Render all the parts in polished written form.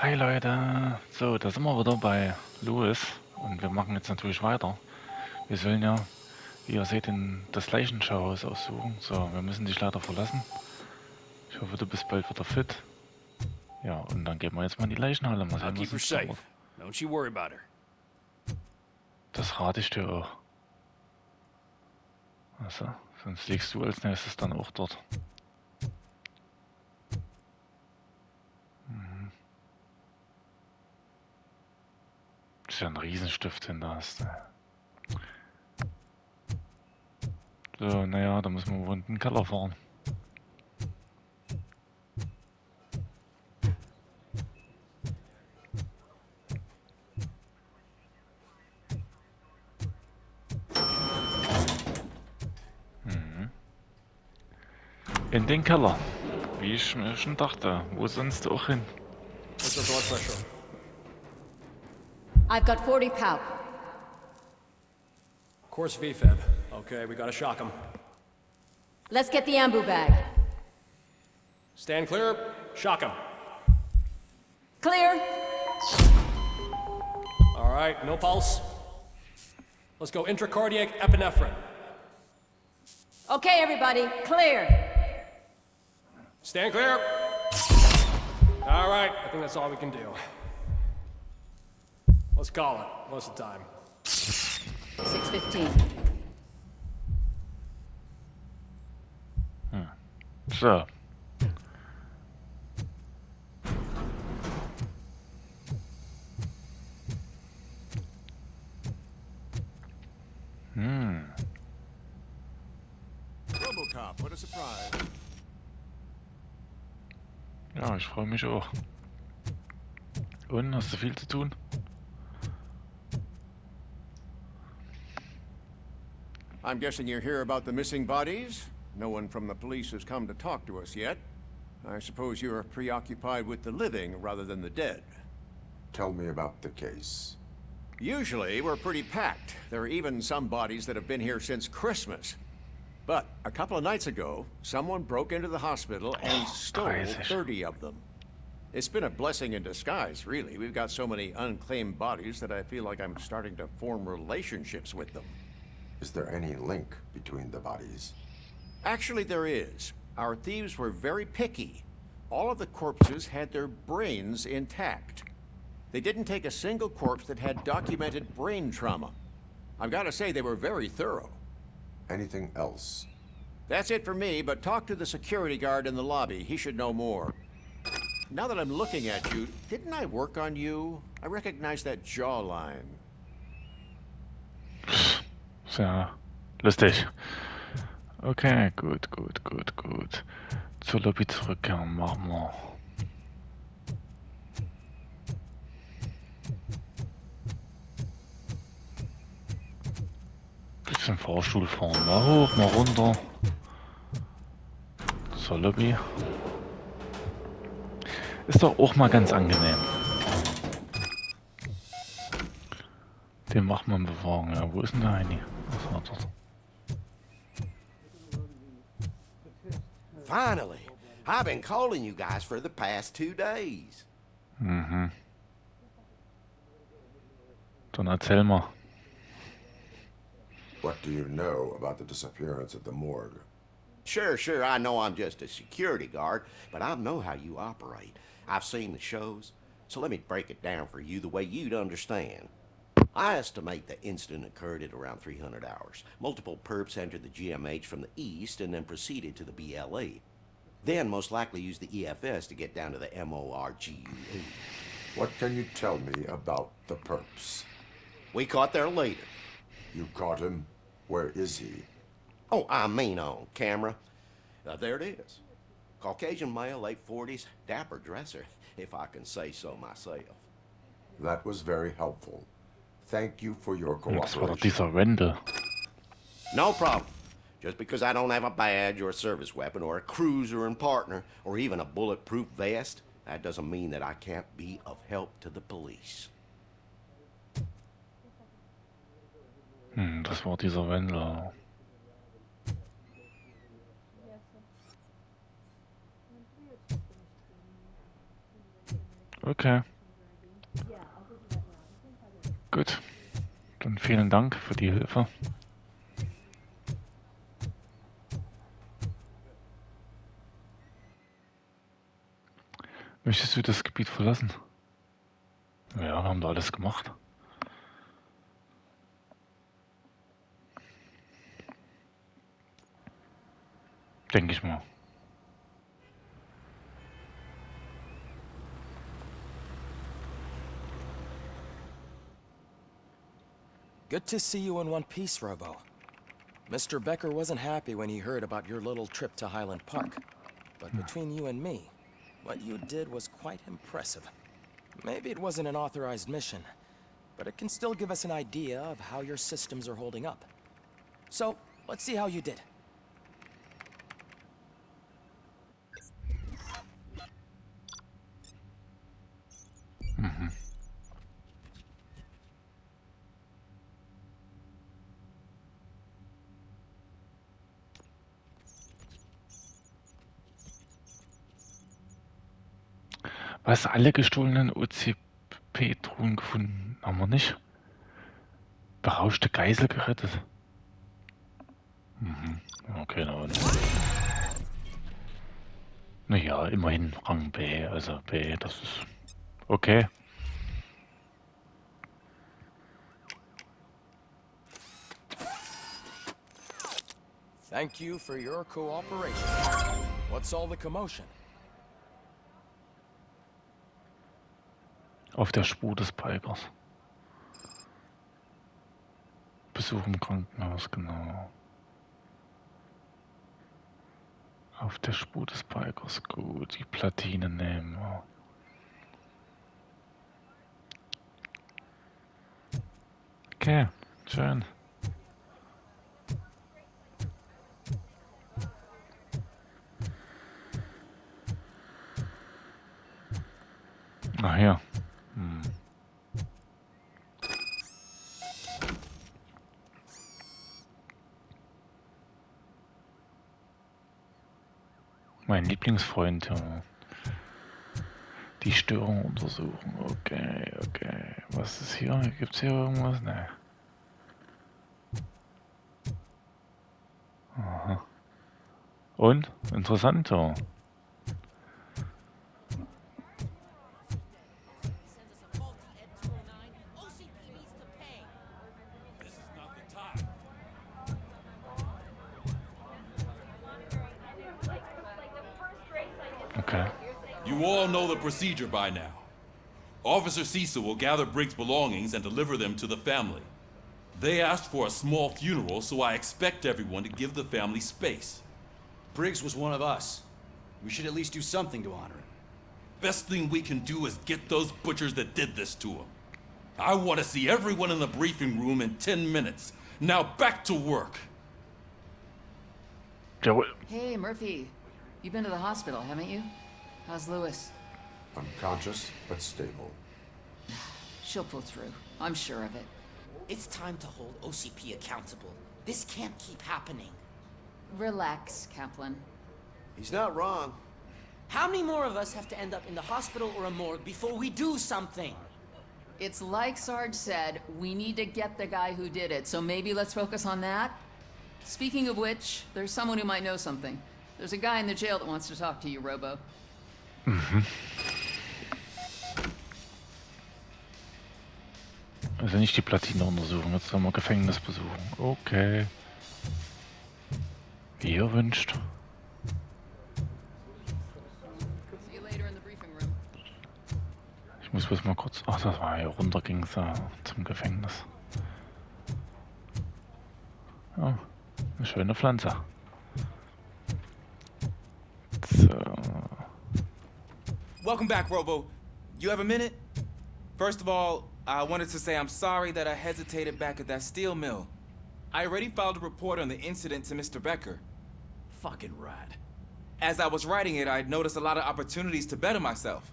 Hi Leute, so, da sind wir wieder bei Louis und wir machen jetzt natürlich weiter. Wir sollen ja, wie ihr seht, das Leichenschauhaus aussuchen. So, wir müssen dich leider verlassen. Ich hoffe, du bist bald wieder fit. Ja, und dann gehen wir jetzt mal in die Leichenhalle. Mal I'll sehen, keep was her uns dauert. safe. Don't you worry about her. Das rate ich dir auch. Also, sonst liegst du als nächstes dann auch dort. Mhm. Das ist ja ein Riesenstift, den du hast. So, naja, da müssen wir wohl in den Keller fahren. Mhm. In den Keller. Wie ich mir schon dachte. Wo sonst auch hin? What's her blood pressure? I've got 40 pow. Course VFib. Okay, we gotta shock him. Let's get the ambu bag. Stand clear. Shock him. Clear. All right, no pulse. Let's go intracardiac epinephrine. Okay, everybody, clear. Stand clear. All right, I think that's all we can do. Let's call it. Most of the time. 6:15. So. Robocop, what a surprise. Ja, ich freue mich auch. Und, hast du viel zu tun? I'm guessing you're here about the missing bodies? No one from the police has come to talk to us yet. I suppose you're preoccupied with the living rather than the dead. Tell me about the case. Usually, we're pretty packed. There are even some bodies that have been here since Christmas. But a couple of nights ago, someone broke into the hospital and stole 30 of them. It's been a blessing in disguise, really. We've got so many unclaimed bodies that I feel like I'm starting to form relationships with them. Is there any link between the bodies? Actually, there is. Our thieves were very picky. All of the corpses had their brains intact. They didn't take a single corpse that had documented brain trauma. I've got to say, they were very thorough. Anything else? That's it for me, but talk to the security guard in the lobby. He should know more. Now that I'm looking at you, didn't I work on you? I recognize that jawline. Sehr lustig. Okay, gut. Zur Lobby zurückkehren, machen wir. Bisschen Fahrstuhl fahren. Mal hoch, mal runter. Zur Lobby. Ist doch auch mal ganz angenehm. Den macht man bewahren. Ja, wo ist denn der Heini? Was war dort? Finally, I've been calling you guys for the past 2 days. Mhm. Dann erzähl mal. What do you know about the disappearance at the morgue? Sure, I know I'm just a security guard, but I know how you operate. I've seen the shows, so let me break it down for you the way you'd understand. I estimate the incident occurred at around 300 hours. Multiple perps entered the GMH from the east and then proceeded to the BLE. Then most likely used the EFS to get down to the MORGUE. What can you tell me about the perps? We caught their leader. You caught him? Where is he? Oh, I mean on camera. There it is. Caucasian male, late 40s, dapper dresser, if I can say so myself. That was very helpful. Thank you for your Das war doch cooperation. dieser Wende. No problem. Just because I don't have a badge or a service weapon or a cruiser and partner or even a bulletproof vest, that doesn't mean that I can't be of help to the police. Das war dieser Wendler. Okay. Gut. Dann vielen Dank für die Hilfe. Möchtest du das Gebiet verlassen? Ja, wir haben da alles gemacht. Denke ich mal. Good to see you in one piece, Robo. Mr. Becker wasn't happy when he heard about your little trip to Highland Park. But between you and me, what you did was quite impressive. Maybe it wasn't an authorized mission, but it can still give us an idea of how your systems are holding up. So, let's see how you did. Was, alle gestohlenen OCP-Truhen gefunden? Haben wir nicht? Berauschte Geisel gerettet. Okay, na und. Naja, immerhin Rang B, also B, das ist okay. Thank you for your cooperation. What's all the commotion? Auf der Spur des Bikers. Besuch im Krankenhaus, genau. Auf der Spur des Bikers, gut. Die Platine nehmen wir. Okay, schön. Ach ja. Mein Lieblingsfreund, ja. Die Störung untersuchen. Okay, okay. Was ist hier? Gibt's hier irgendwas? Ne. Aha. Und? Interessant, ja. Okay. You all know the procedure by now. Officer Cecil will gather Briggs' belongings and deliver them to the family. They asked for a small funeral, so I expect everyone to give the family space. Briggs was one of us. We should at least do something to honor him. Best thing we can do is get those butchers that did this to him. I want to see everyone in the briefing room in 10 minutes. Now back to work. Hey, Murphy. You've been to the hospital, haven't you? How's Lewis? Unconscious, but stable. She'll pull through. I'm sure of it. It's time to hold OCP accountable. This can't keep happening. Relax, Kaplan. He's not wrong. How many more of us have to end up in the hospital or a morgue before we do something? It's like Sarge said, we need to get the guy who did it, so maybe let's focus on that? Speaking of which, there's someone who might know something. There's a guy in the jail that wants to talk to you, Robo. Also nicht die Platine untersuchen, jetzt sollen wir Gefängnis besuchen. Okay. Wie ihr wünscht. See you later in the briefing room. Ich muss bloß mal kurz. Ach, das war hier runter, ging es zum Gefängnis. Ja, eine schöne Pflanze. So. Welcome back, Robo. You have a minute? First of all, I wanted to say I'm sorry that I hesitated back at that steel mill. I already filed a report on the incident to Mr. Becker. Fucking rad. As I was writing it, I'd noticed a lot of opportunities to better myself.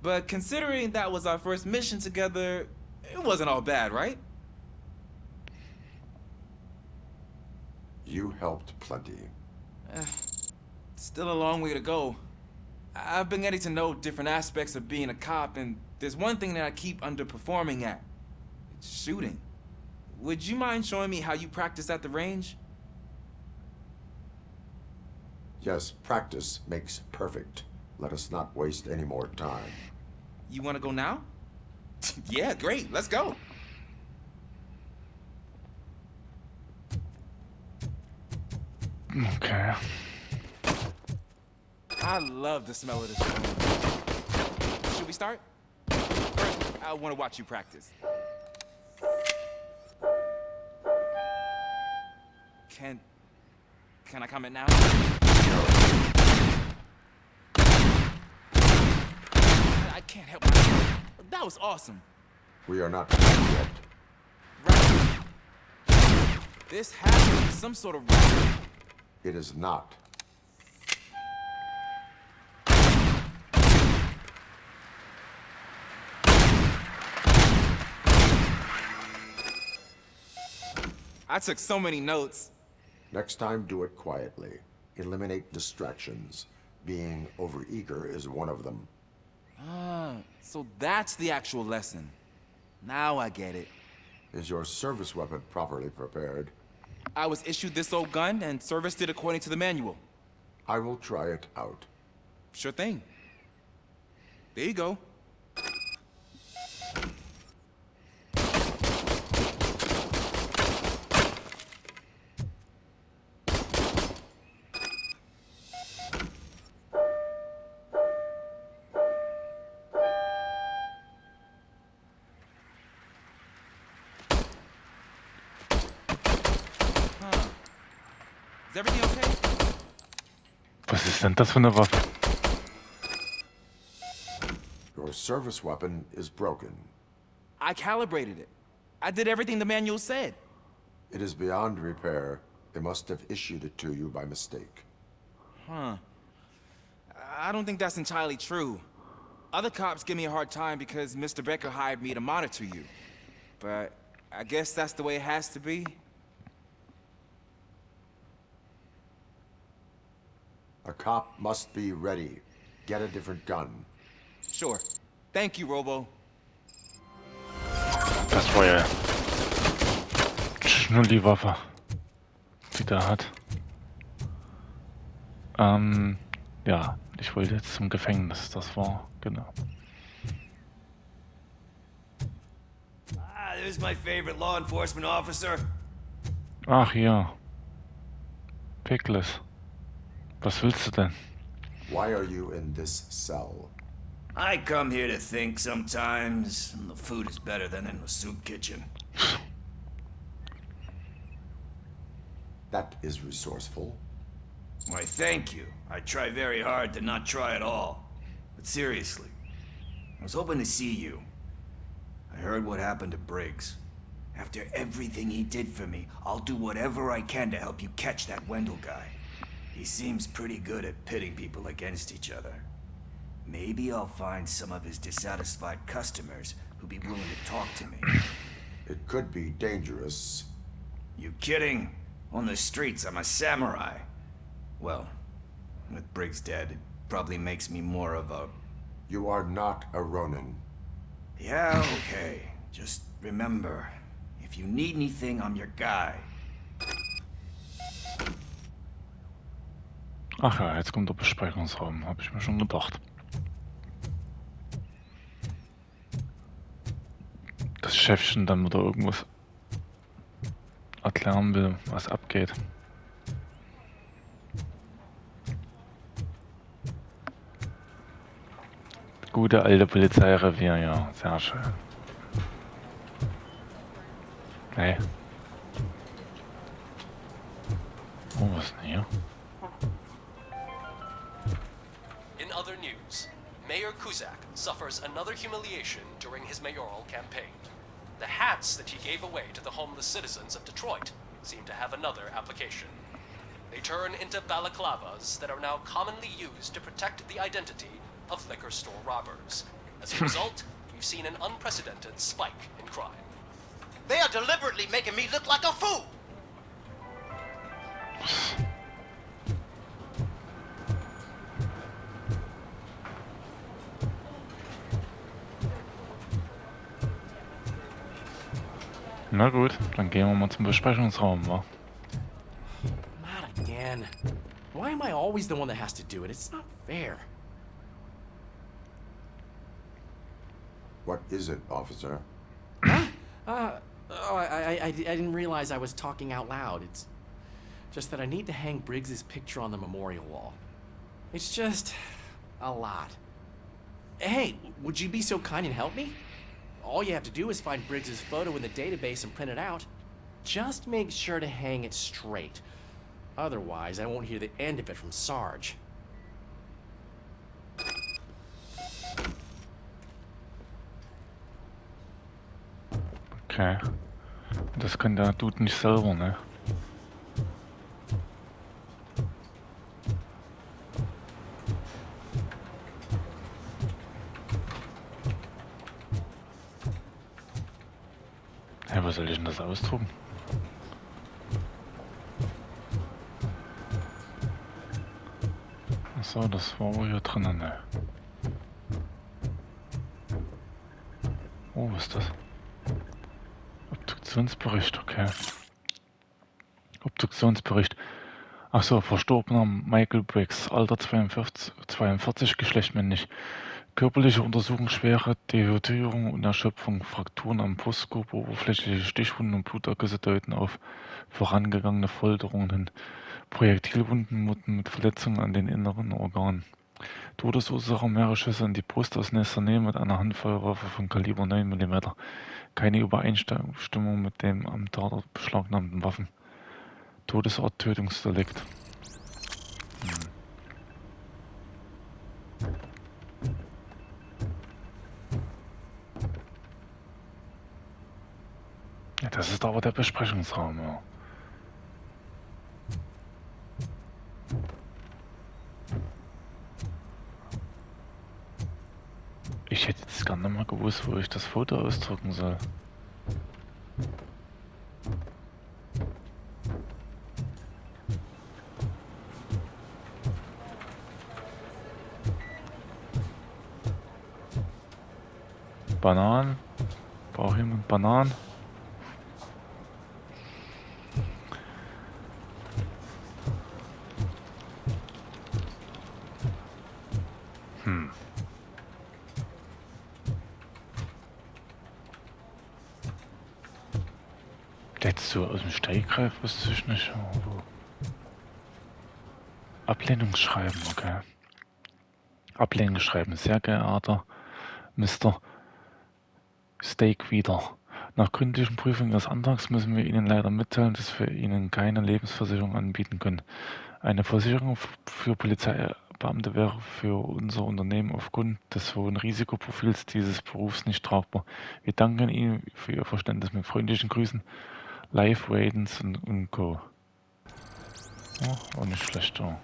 But considering that was our first mission together, it wasn't all bad, right? You helped plenty. Still a long way to go. I've been getting to know different aspects of being a cop, and there's one thing that I keep underperforming at. It's shooting. Would you mind showing me how you practice at the range? Yes, practice makes perfect. Let us not waste any more time. You want to go now? Yeah, great. Let's go. Okay. I love the smell of this. Should we start? First, I want to watch you practice. Can I comment now? I can't help myself. That was awesome. We are not done yet. Right. This has to be some sort of record. It is not. I took so many notes. Next time, do it quietly. Eliminate distractions. Being overeager is one of them. Ah, so that's the actual lesson. Now I get it. Is your service weapon properly prepared? I was issued this old gun and serviced it according to the manual. I will try it out. Sure thing. There you go. Is everything okay? Was ist denn das für eine Waffe? Your service weapon is broken. I calibrated it. I did everything the manual said. It is beyond repair. They must have issued it to you by mistake. Huh. I don't think that's entirely true. Other cops give me a hard time because Mr. Becker hired me to monitor you. But I guess that's the way it has to be. A cop must be ready. Get a different gun. Sure. Thank you, Robo. Das war ja Schnulli-Waffe, die der hat. Ja, ich wollte jetzt zum Gefängnis, das war, genau. Ah, there's my favorite law enforcement officer. Ach ja. Pickles. Was willst du denn? Why are you in this cell? I come here to think sometimes, and the food is better than in the soup kitchen. That is resourceful. Why, thank you. I try very hard to not try at all. But seriously, I was hoping to see you. I heard what happened to Briggs. After everything he did for me, I'll do whatever I can to help you catch that Wendell guy. He seems pretty good at pitting people against each other. Maybe I'll find some of his dissatisfied customers who'd be willing to talk to me. It could be dangerous. You kidding? On the streets, I'm a samurai. Well, with Briggs dead, it probably makes me more of a... You are not a Ronin. Yeah, okay. Just remember, if you need anything, I'm your guy. Ach ja, jetzt kommt der Besprechungsraum, habe ich mir schon gedacht. Das Chefchen dann wieder irgendwas erklären will, was abgeht. Gute alte Polizeirevier, ja, sehr schön. Hey. Oh, was ist denn hier? In other news, Mayor Kuzak suffers another humiliation during his mayoral campaign. The hats that he gave away to the homeless citizens of Detroit seem to have another application. They turn into balaclavas that are now commonly used to protect the identity of liquor store robbers. As a result, we've seen an unprecedented spike in crime. They are deliberately making me look like a fool! Na gut, dann gehen wir mal zum Besprechungsraum, wa? Not again. Why am I always the one that has to do it? It's not fair. What is it, officer? I didn't realize I was talking out loud. It's just that I need to hang Briggs's picture on the memorial wall. It's just a lot. Hey, would you be so kind and help me? All you have to do is find Briggs's photo in the database and print it out. Just make sure to hang it straight. Otherwise, I won't hear the end of it from Sarge. Okay. Das kann der Dude nicht selber, ne? Hä, wo soll ich denn das ausdrucken? Achso, das war wohl hier drinnen, ne? Oh, was ist das? Obduktionsbericht, okay. Obduktionsbericht. Achso, verstorbener Michael Briggs, Alter 42, Geschlecht männlich. Körperliche Untersuchung, schwere Dehydrierung und Erschöpfung, Frakturen am Brustkorb, oberflächliche Stichwunden und Blutergüsse deuten auf vorangegangene Folterungen hin. Projektilwunden mit Verletzungen an den inneren Organen. Todesursache mehrere Schüsse in die Brust aus nächster Nähe mit einer Handfeuerwaffe von Kaliber 9 mm. Keine Übereinstimmung mit dem am Tatort beschlagnahmten Waffen. Todesort Tötungsdelikt. Ja, das ist aber der Besprechungsraum, ja. Ich hätte jetzt gar nicht mal gewusst, wo ich das Foto ausdrucken soll. Bananen? Braucht jemand Bananen? Jetzt so aus dem Stegreif wüsste ich nicht. Wo. Ablehnungsschreiben, okay. Ablehnungsschreiben, sehr geehrter Mr. Steak wieder. Nach gründlichen Prüfung Ihres Antrags müssen wir Ihnen leider mitteilen, dass wir Ihnen keine Lebensversicherung anbieten können. Eine Versicherung für Polizeibeamte wäre für unser Unternehmen aufgrund des hohen Risikoprofils dieses Berufs nicht tragbar. Wir danken Ihnen für Ihr Verständnis. Mit freundlichen Grüßen, Live Wadens und Co. Oh, auch nicht schlecht, oh.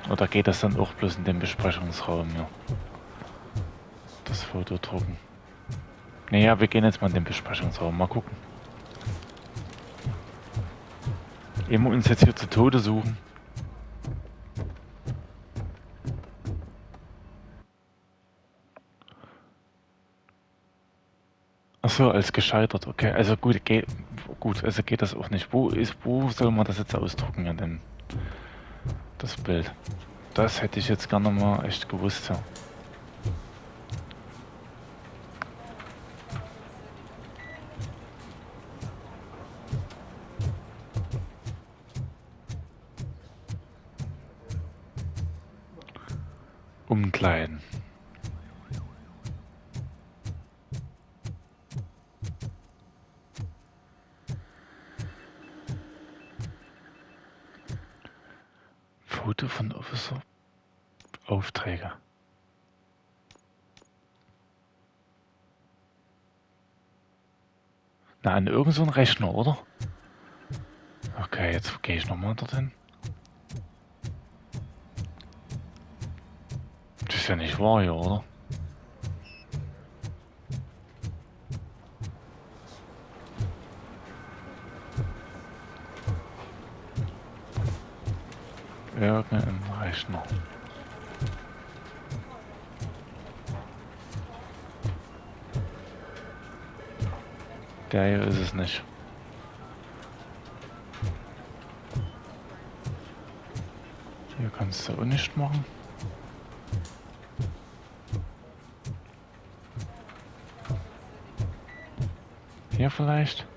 Oder geht das dann auch bloß in den Besprechungsraum, ja? Das Foto drucken. Naja, wir gehen jetzt mal in den Besprechungsraum, mal gucken. Ehe wir uns jetzt hier zu Tode suchen. Achso, als gescheitert, okay. Also gut, also geht das auch nicht. Wo soll man das jetzt ausdrucken an dem das Bild? Das hätte ich jetzt gerne mal echt gewusst, ja. Umkleiden. Foto von Officer. Aufträge. Na, an irgend so einen Rechner, oder? Okay, jetzt gehe ich nochmal dorthin. Das ist ja nicht wahr hier, oder? Irgendein Rechner. Der hier ist es nicht. Hier kannst du auch nicht machen. Hier vielleicht?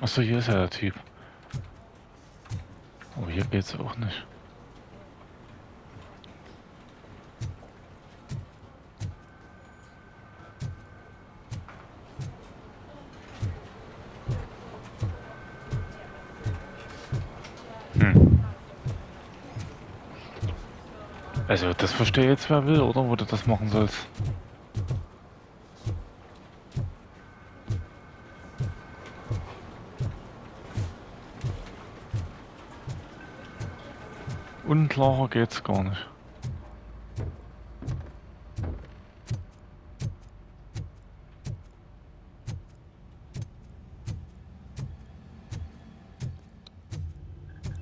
Achso, hier ist ja der Typ. Oh, hier geht's auch nicht. Also, das verstehe ich jetzt, wer will, oder? Wo du das machen sollst. Unklarer geht's gar nicht.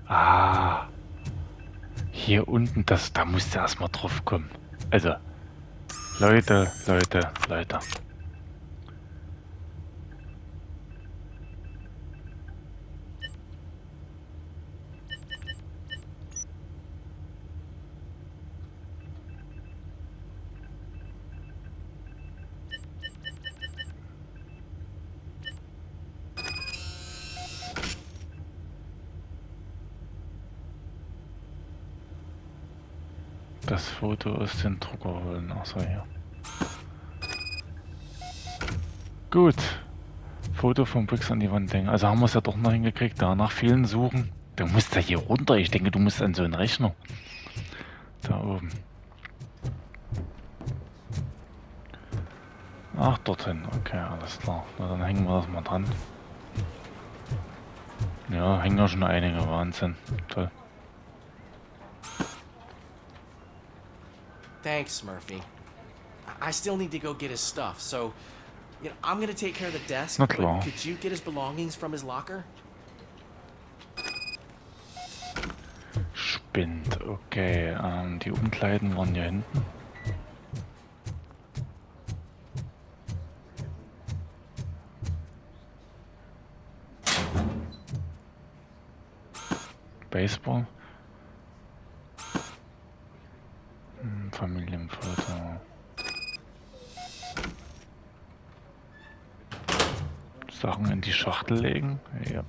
Ah. Hier unten, da musst du erstmal drauf kommen. Also, Leute. Das Foto aus dem Drucker holen. Achso, hier. Gut. Foto von Briggs an die Wand hängen. Also haben wir es ja doch noch hingekriegt. Danach vielen suchen. Du musst ja hier runter. Ich denke, du musst an so einen Rechner. Da oben. Ach, dorthin. Okay, alles klar. Na, dann hängen wir das mal dran. Ja, hängen ja schon einige. Wahnsinn. Toll. Thanks, Murphy. I still need to go get his stuff, so I'm gonna take care of the desk. Not long. But could you get his belongings from his locker? Spinnt, okay. Die Umkleiden waren hier hinten. Baseball. Familienfoto. Sachen in die Schachtel legen. Yep.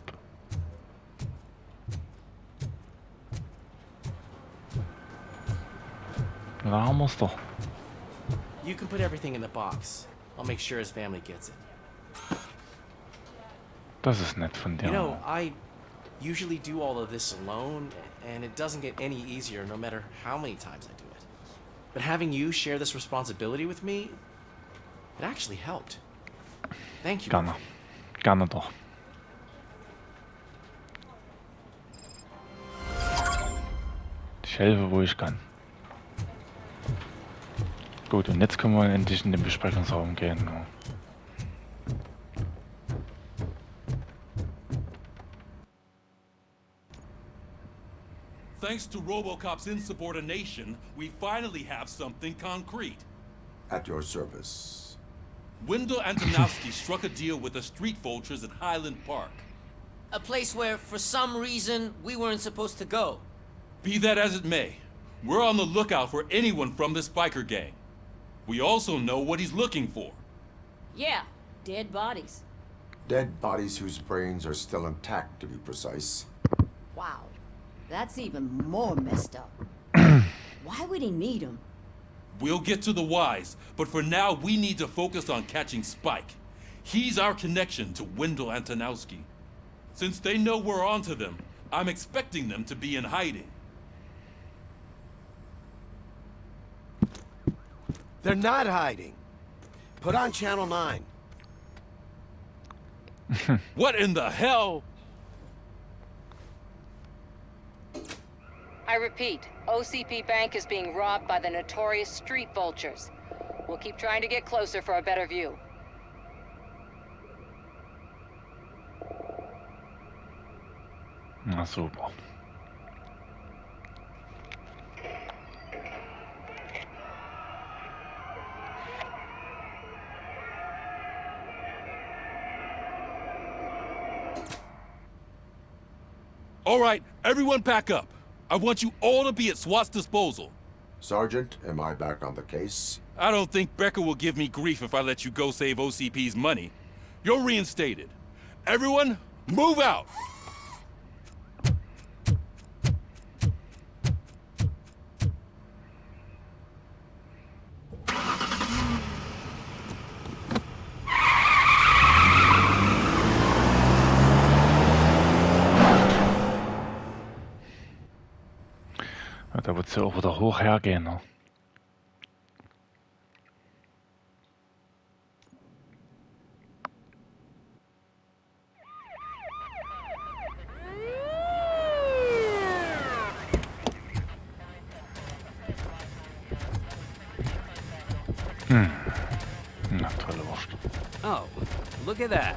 Da haben wir's doch. You can put everything in the box. I'll make sure his family gets it. Das ist nett von dir. You know, I usually do all of this alone, and it doesn't get any easier no matter how many times I do it. But having you share this responsibility with me, it actually helped. Thank you. Gerne. Gerne doch. Ich helfe, wo ich kann. Gut, und jetzt können wir endlich in den Besprechungsraum gehen. Thanks to Robocop's insubordination, we finally have something concrete. At your service. Wendell Antonowski struck a deal with the street vultures at Highland Park. A place where, for some reason, we weren't supposed to go. Be that as it may, we're on the lookout for anyone from this biker gang. We also know what he's looking for. Yeah, dead bodies. Dead bodies whose brains are still intact, to be precise. Wow, that's even more messed up. Why would he need them? We'll get to the whys, but for now we need to focus on catching Spike. He's our connection to Wendell Antonowski. Since they know we're onto them, I'm expecting them to be in hiding. They're not hiding. Put on Channel 9. What in the hell? I repeat, OCP Bank is being robbed by the notorious street vultures. We'll keep trying to get closer for a better view. Na super. All right, everyone pack up. I want you all to be at SWAT's disposal. Sergeant, am I back on the case? I don't think Becker will give me grief if I let you go save OCP's money. You're reinstated. Everyone, move out! Ja, da wird sie auch wieder hoch hergehen. Ne? Na, tolle Wurst. Oh, look at that.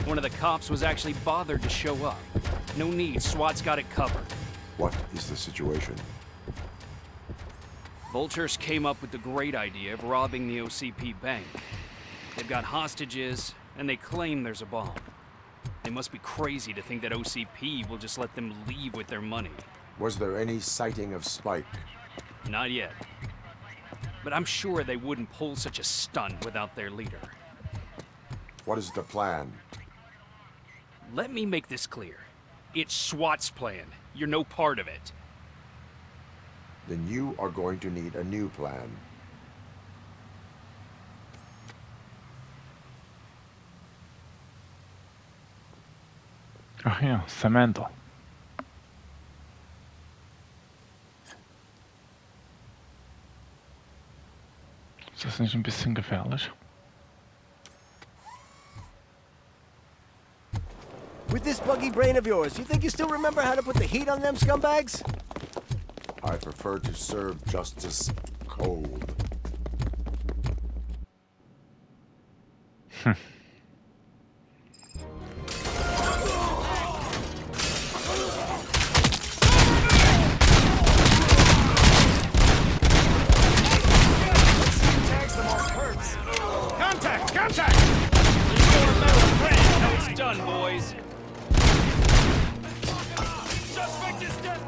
One of the cops was actually bothered to show up. No need, SWAT's got it covered. What is the situation? Vultures came up with the great idea of robbing the OCP bank. They've got hostages, and they claim there's a bomb. They must be crazy to think that OCP will just let them leave with their money. Was there any sighting of Spike? Not yet. But I'm sure they wouldn't pull such a stunt without their leader. What is the plan? Let me make this clear. It's SWAT's plan. You're no part of it. Then you are going to need a new plan. Ach ja, Samantha. Ist das nicht ein bisschen gefährlich? With this buggy brain of yours, you think you still remember how to put the heat on them scumbags? I prefer to serve justice cold. Contact! Contact! Your metal friend, how it's done, boys. Suspect is dead.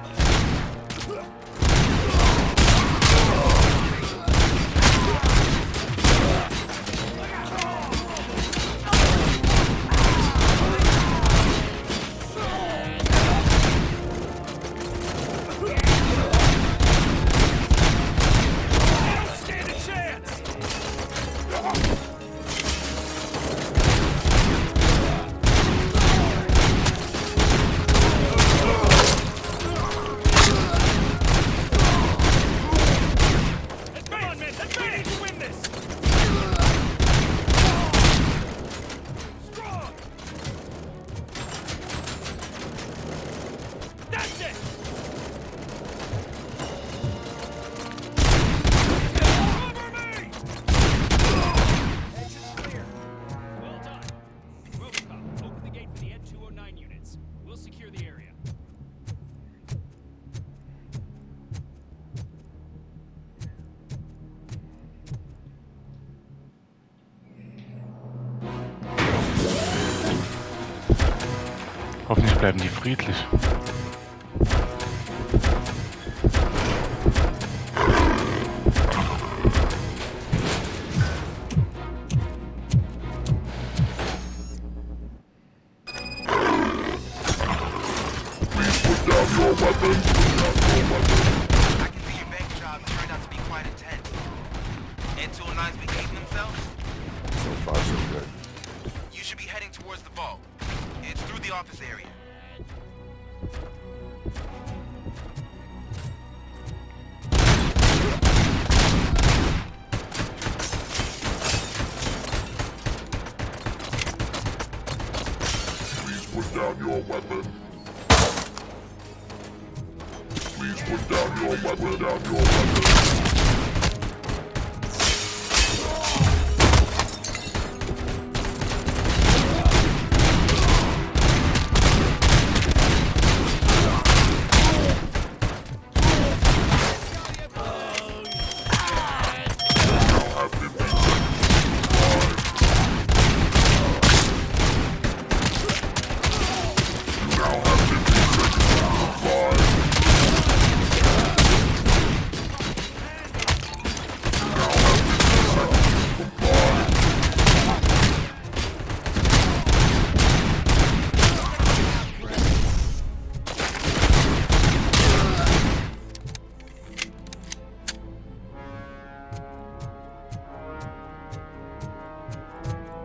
Hoffentlich bleiben die friedlich.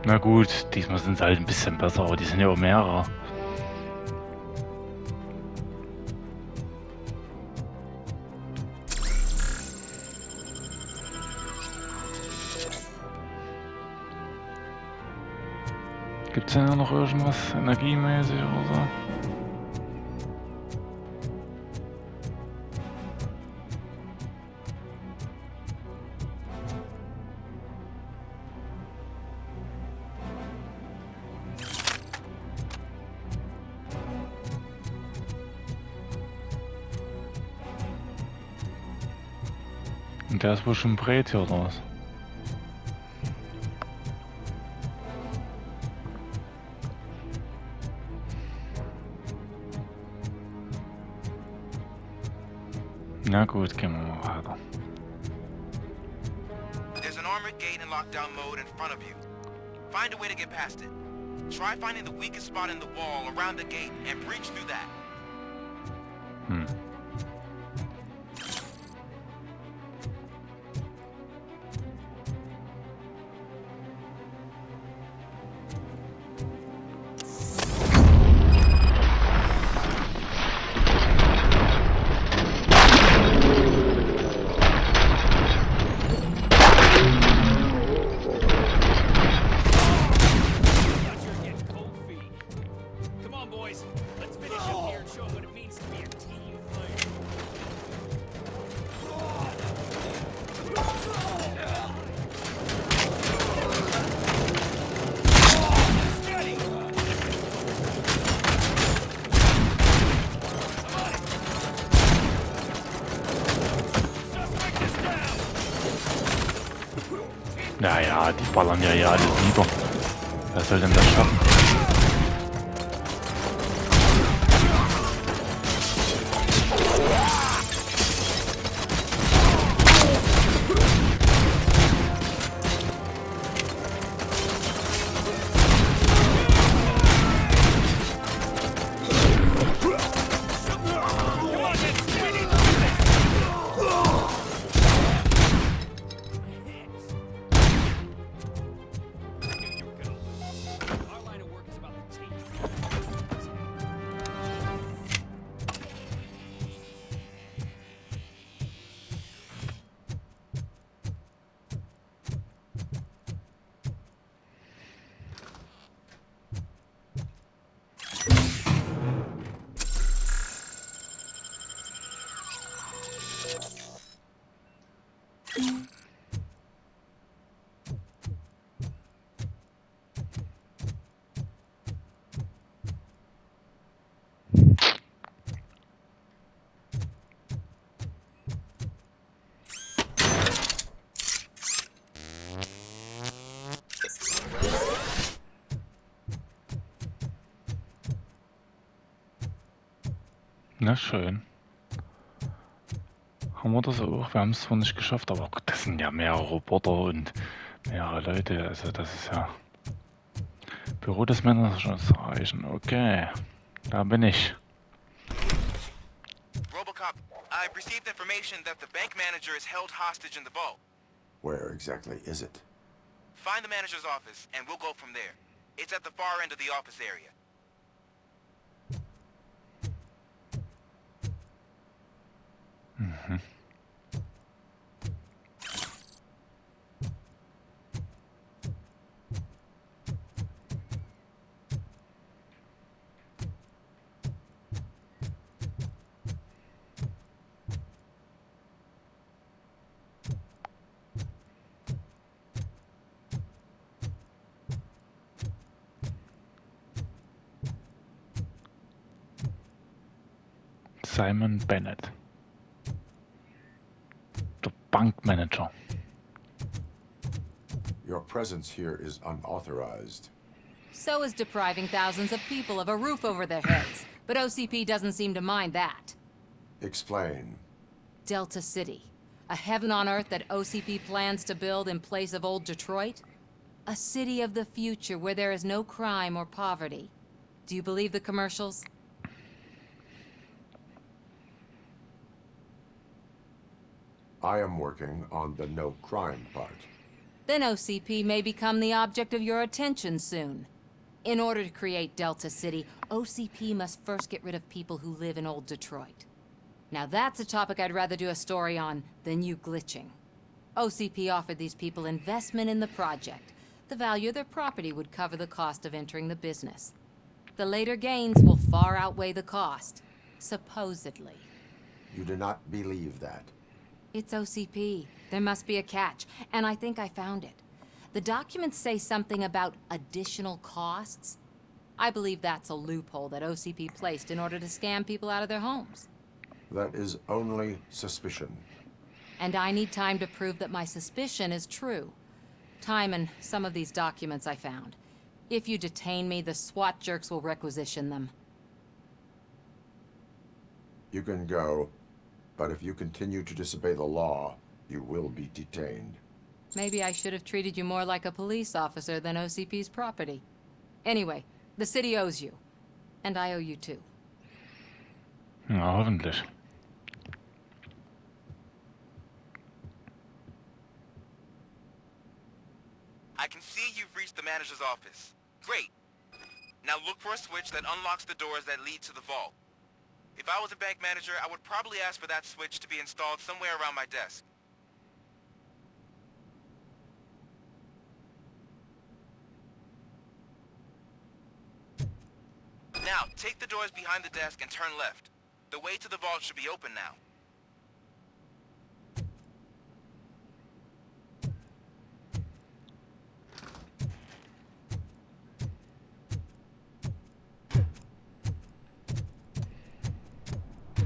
Na gut, diesmal sind sie halt ein bisschen besser, aber die sind ja auch mehrere. Gibt's denn noch irgendwas energiemäßig oder so? Und der ist wohl schon breit hier oder was? Na gut, gehen wir mal weiter. There's an armored gate in lockdown mode in front of you. Find a way to get past it. Try finding the weakest spot in the wall around the gate and breach through that. Naja, die ballern ja alles nieder. Wer soll denn das schaffen? Na schön. Haben wir das auch? Wir haben es zwar nicht geschafft, aber das sind ja mehrere Roboter und mehrere Leute. Also das ist ja... Büro des Managers erreichen. Okay, da bin ich. Robocop, I've received information that the bank manager is held hostage in the vault. Where exactly is it? Find the manager's office, and we'll go from there. It's at the far end of the office area. Mhm. Simon Bennett. Der Bankmanager. Your presence here is unauthorized. So is depriving thousands of people of a roof over their heads. But OCP doesn't seem to mind that. Explain. Delta City. A heaven on earth that OCP plans to build in place of old Detroit? A city of the future where there is no crime or poverty. Do you believe the commercials? I am working on the no crime part. Then OCP may become the object of your attention soon. In order to create Delta City, OCP must first get rid of people who live in old Detroit. Now that's a topic I'd rather do a story on than you glitching. OCP offered these people investment in the project. The value of their property would cover the cost of entering the business. The later gains will far outweigh the cost, supposedly. You do not believe that. It's OCP. There must be a catch, and I think I found it. The documents say something about additional costs. I believe that's a loophole that OCP placed in order to scam people out of their homes. That is only suspicion. And I need time to prove that my suspicion is true. Time and some of these documents I found. If you detain me, the SWAT jerks will requisition them. You can go, but if you continue to disobey the law, you will be detained. Maybe I should have treated you more like a police officer than OCP's property. Anyway, the city owes you. And I owe you too. Ja, hoffentlich. I can see you've reached the manager's office. Great. Now look for a switch that unlocks the doors that lead to the vault. If I was a bank manager, I would probably ask for that switch to be installed somewhere around my desk. Now, take the doors behind the desk and turn left. The way to the vault should be open now.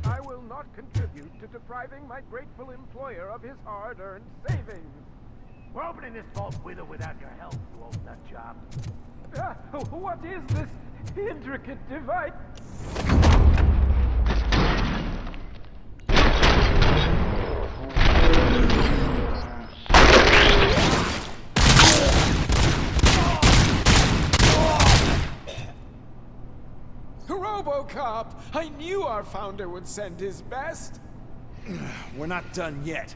I will not contribute to depriving my grateful employer of his hard-earned savings. We're opening this vault with or without your help, you old nut job. What is this intricate device? Robocop! I knew our founder would send his best. We're not done yet.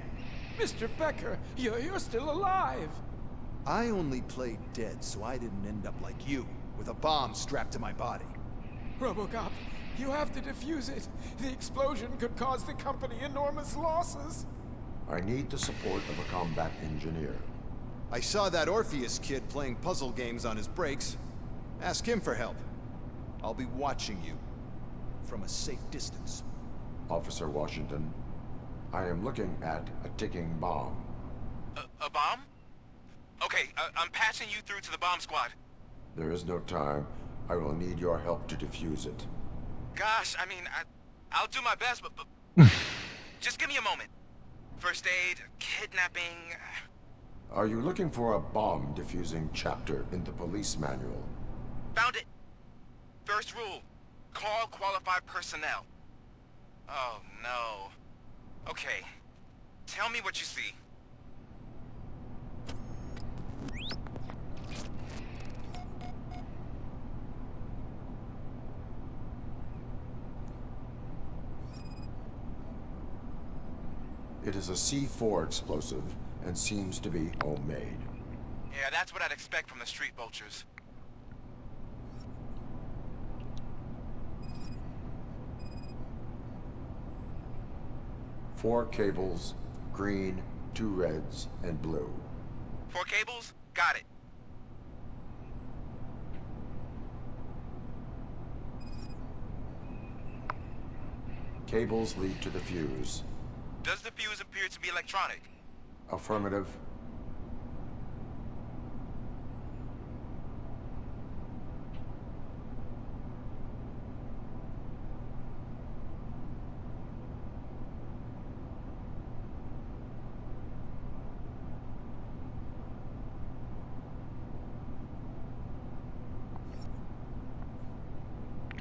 Mr. Becker, you're still alive. I only played dead so I didn't end up like you, with a bomb strapped to my body. Robocop, you have to defuse it. The explosion could cause the company enormous losses. I need the support of a combat engineer. I saw that Orpheus kid playing puzzle games on his breaks. Ask him for help. I'll be watching you from a safe distance. Officer Washington, I am looking at a ticking bomb. A bomb? Okay, I'm passing you through to the bomb squad. There is no time. I will need your help to defuse it. Gosh, I mean, I'll do my best, but just give me a moment. First aid, kidnapping... Are you looking for a bomb defusing chapter in the police manual? Found it. First rule, call qualified personnel. Oh, no. Okay, tell me what you see. It is a C4 explosive and seems to be homemade. Yeah, that's what I'd expect from the street vultures. Four cables, green, 2 reds, and blue. 4 cables? Got it. Cables lead to the fuse. Does the fuse appear to be electronic? Affirmative.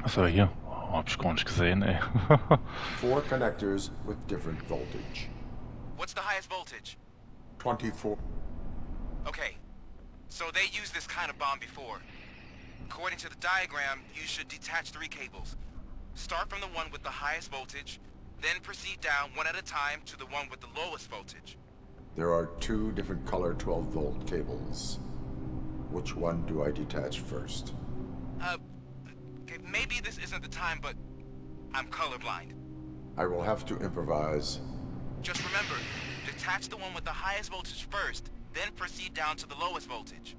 Achso, hier. Oh, hab ich gar nicht gesehen, ey. 4 connectors with different voltage. What's the highest voltage? 24. Okay, so they used this kind of bomb before. According to the diagram, you should detach 3 cables. Start from the one with the highest voltage, then proceed down one at a time to the one with the lowest voltage. There are 2 different color 12-volt cables. Which one do I detach first? Okay, maybe this isn't the time, but I'm colorblind. I will have to improvise. Just remember, detach the one with the highest voltage first, then proceed down to the lowest voltage.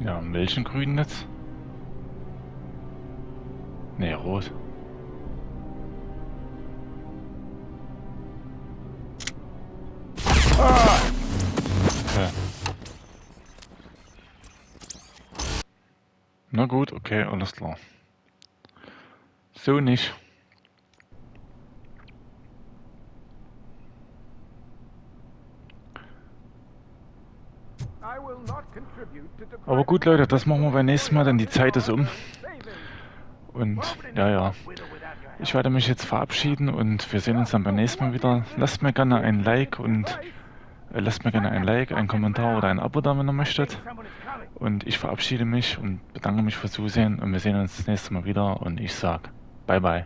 Ja, in welchem grünen Netz? Ne, rot. Ah! Okay. Na gut, okay, alles klar. So nicht. Aber gut, Leute, das machen wir beim nächsten Mal, denn die Zeit ist um. Und ja, ich werde mich jetzt verabschieden und wir sehen uns dann beim nächsten Mal wieder. Lasst mir gerne ein Like und ein Kommentar oder ein Abo da, wenn ihr möchtet. Und ich verabschiede mich und bedanke mich fürs Zusehen und wir sehen uns das nächste Mal wieder und ich sag bye bye.